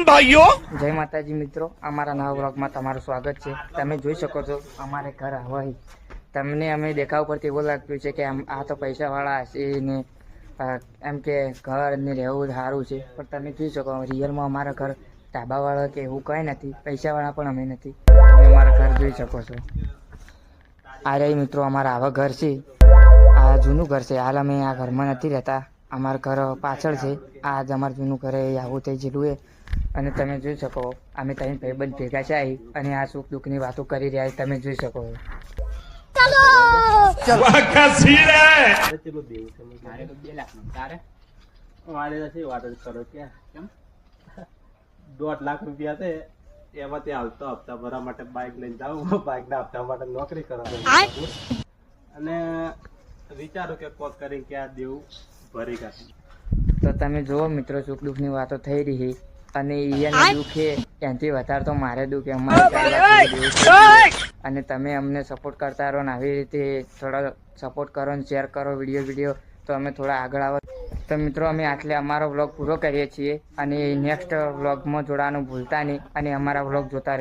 જય માતાજી મિત્રો, અમારા નવા વ્લોગમાં તમારું સ્વાગત છે. તમે જોઈ શકો છો અમારે ઘર હવાઈ. તમને અમે દેખાવ પરથી એવું લાગતું છે કે આ તો પૈસાવાળા હશે ને એમ કે ઘર ને રહેવું સારું છે, પણ તમે જોઈ શકો રિયલમાં અમારા ઘર ધાબાવાળા કે એવું કંઈ નથી, પૈસાવાળા પણ અમે નથી. તમે અમારા ઘર જોઈ શકો છો. આ રહી મિત્રો અમારા આવા ઘર છે. આ જૂનું ઘર છે. હાલ અમે આ ઘરમાં નથી રહેતા. અમારા ઘર પાછળ છે. આ જ અમારું જૂનું ઘરે આવું થઈ ગયેલું એ. અને તમે જોઈ શકો અમે ત્રણ ભાઈબંધ ભેગા છે અને આ સુખ દુઃખની વાતો કરી રહ્યા તમે જોઈ શકો. ₹1,50,000 છે એમાંથી હાલતો હપ્તા ભરવા માટે બાઇક લઈને જાઉં, બાઇક ના હપ્તા માટે નોકરી કરવા અને વિચારું કે કોક કરી કે આ દેવું ભરી કાઢે. તો તમે જુઓ મિત્રો, સુખ દુઃખની વાતો થઈ રહી અને એના દુઃખે ત્યાંથી વધારે તો મારે દુઃખે અને તમે અમને સપોર્ટ કરતા રહો ને આવી રીતે થોડા સપોર્ટ કરો ને શેર કરો વિડીયો તો અમે થોડા આગળ આવે. તો મિત્રો અમે આટલે અમારો વ્લોગ પૂરો કરીએ છીએ અને નેક્સ્ટ વ્લોગમાં જોડાવાનું ભૂલતા નહીં અને અમારા વ્લોગ જોતા રહેજો.